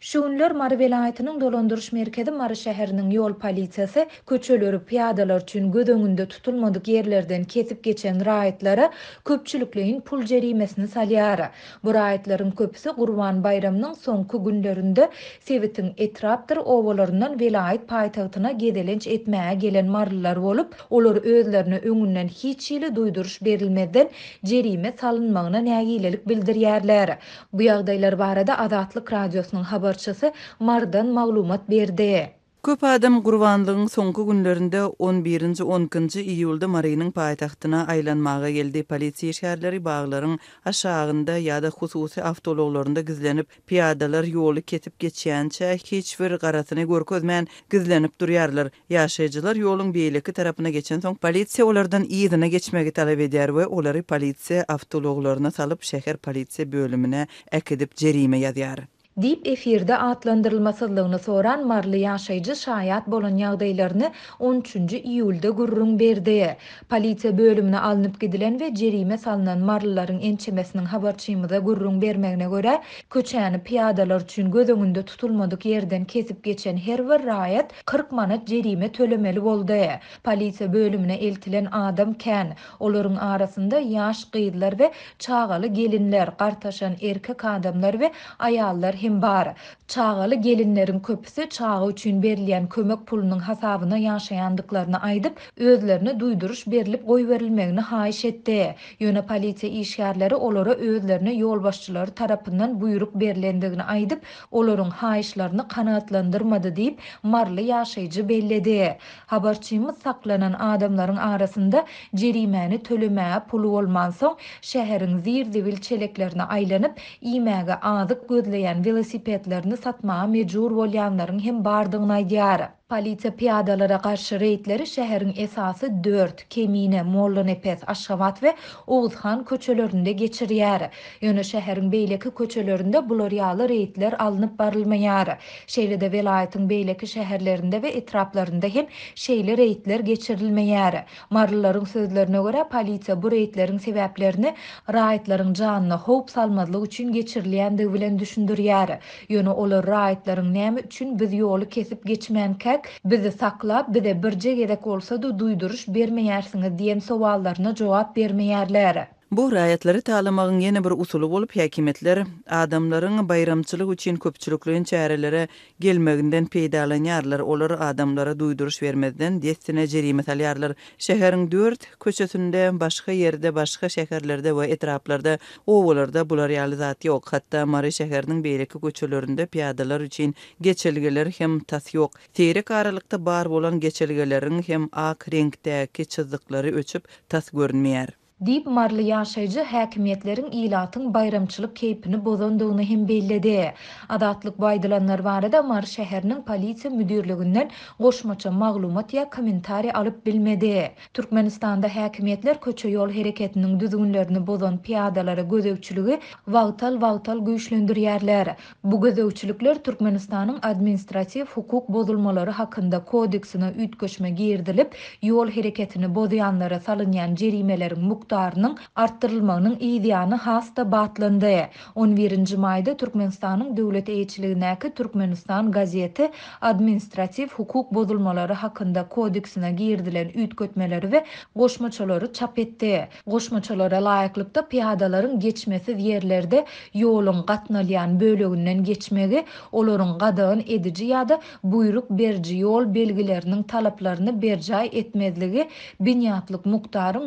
Şu günler Mary vilayatynyň dolandyryş merkezi Mary şäheriniň ýol polisiýasy köçeleri piýadalar üçin göz öňünde tutulmadyk ýerlerden kesip geçen raýatlara köpçülikleýin pul jerimesini salýar. Bu raýatlaryň köpüsi Gurban bayramynyň soňky günlerinde Sewitin etrapdyr owalaryndan vilayat paýtagtyna gedelenç etmäge gelen marlylar bolup, olar özlerine öňünden hiç ýyly duýduruş berilmeden jerime salynmagyna nägilelik bildirýärler. Bu ýagdaýlar barada Azatlyk radiosynyň habarçysy Mardan maglumat berdi. Köp adam gurbanlygyň soňky günlerinde 11-nji 12-njy iýulda Marynyň paýtagtyna aýlanmaga geldi. Polisiýa şäherleri baglaryň aşagynda ýa-da hususy awtologlarynda gizlenip, piýadalar ýoly ketip geçýänçe hiç bir garasyny görkezmän gizlenip durýarlar. Ýaşaýjylar ýoluň beýleki tarapyna geçen soň polisiýa olardan ýygyna geçmegi talap edýär we olary polisiýa awtologlaryna salyp şäher polisiýa bölümine ekidip jerime ýazýar. Dip efirde adlandyrylmasydlygyny soran marly ýaşaýjy şaýat bolan ýagdaýlaryny 13-nji iýulda gurrun berdi. Polisiýa bölümine alınıp gidilen we jerime salynan marlylaryň ençemesiniň habarçymyza gurrun bermegine görä, köçäni piýadalar üçin göz öňünde tutulmadyk ýerden kesip geçen her bir raýat 40 manat jerime tölemeli boldy. Polisiýa bölümine eltilen adam kän. Olaryň arasynda ýaş gyýdylar we çagaly gelinler, gartaşan erkek adamlar we aýallar bar. Çağaly gelinlerin köpüsi çağı üçin berilýän kömek pulunyň hasabyna ýaşaýandyklaryny aýdyp, özlerini duýduruş berilip goý berilmegini haýyş etdi. Ýöne polisiýa işgärleri olara özlerini ýol başçylary tarapyndan buýruk berilendigini aýdyp, olaryň haýyşlaryny kanaatlandyrmady diýip marly ýaşaýjy belledi. Habarçymyz saklanan adamlaryň arasynda jerimeni tölemäge pulu bolman soň şäheriň zir-zibil çeleklerine aýlanyp, iýmäge azyk gözleýän velosipedlerini satmağa mejbur bolýanlaryň hem bardygyny aýdýar. Polisiýa piýadalara garşy reýtleri şäheriň esasy 4, Kemine, Molla-Nepes, Aşgabat we Owuzhan köçelerinde geçirýär. Ýöne şäheriň beýleki köçelerinde bular ýaly reýtler alınıp barylmaýar. Şeýlede vilayatyň beýleki şäherlerinde we etraplarynda hem şeýle reýtler geçirilmeýär. Marlylaryň sözlerine görä, polisiýa bu reýtlerin sebäplerini raýatlaryň janyna howp salmadylygy üçin geçirilýändigi bilen düşündirýär. Ýöne olar raýatlaryň näme üçin biz ýoly kesip geçmänkä bizi saklap, bize birje gerek bolsa-da duýduruş bermeýärsiňiz diýen sowallaryna jogap bermeýärler. Bu raýatlary talamagyň ýene bir usuly bolup, häkimetler adamlaryň bayramçylyk üçin köpçülikleýin çärelere gelmeginden peýdalanýarlar. Olar adamlara duýduruş bermezden destine jerime salýarlar. Şäheriň 4 köçesinde, başga ýerde, başga şäherlerde we etraplarda owalarda bular ýaly zat ýok. Hatda Mary şäheriniň beýleki köçelerinde piýadalar üçin geçelgeler hem tas ýok. Terek aralykda bar bolan geçelgeleriň hem ak reňkdäki çyzyklary öçüp tas görünmeýär. Dip marly ýaşaýjy häkimiýetleriň ilatyň bayramçylyk keypini bozandygyny hem belledi. Azatlyk baýdylanlar barada Mary şäheriniň polisiýa müdirliginden goşmaça maglumat ýa kommentari alyp bilmedi. Türkmenistanda häkimiýetler köçe ýol hereketiniň düzgünlerini bozan piýadalara gözegçiligi wagtal güýçlendirýärler. Bu gözegçilikler Türkmenistanyň administrativ hukuk bozulmalary hakynda kodeksine ütköşme girdilip, ýol hereketini bozýanlara salynýan jerimelerin miktarının arttırılmagynyň ideýany hasta batlandy. 11-nji maýda Türkmenistanyň döwlet eýçiligindäki Türkmenistan gazeti administrativ hukuk bozulmalary hakynda kodeksine girdilen ütkötmeleri we goşmaçalary çap etdi. Goşmaçalara laýyklykda piýadalaryň geçmesiz ýerlerde ýoluň gatnalýan böleginden geçmegi, olaryň gadagyn ediji ýa-da buyruk berji ýol belgileriniň talaplaryny berjay etmezligi binýatlyk muktaryň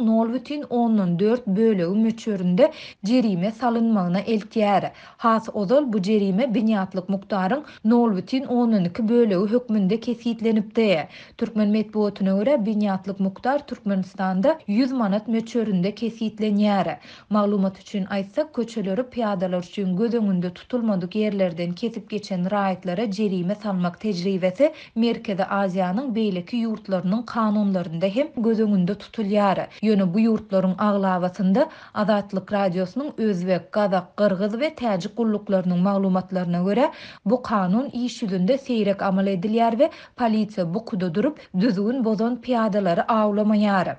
0,4 bölegi möçöründe jerime salynmagyna eltýär. Has ozal bu jerime binýatlyk muktaryň 0,12 bölegi hökmünde kesitlenipdi. Türkmen medeniýetyne görä binýatlyk muktar Türkmenistanda 100 manat möçöründe kesitlenýär. Maglumat üçin aýtsak, köçeleri piýadalar üçin göz öňünde tutulmadyk ýerlerden kesip geçen raýatlara jerime salmak tejribesi Merkezi Aziýanyň beýleki ýurtlarynyň kanunlarynda hem göz öňünde tutulýar. Ýöne bu ýurtlaryň aglabasynda Azatlyk radiosynyň özbek, gazak, gyrgyz we täjik gulluklarının maglumatlaryna görä, bu kanun iş ýüzünde seýrek amal edilýär we polisiýa bu kuda durup düzgün bozan piýadalary awlamaýar.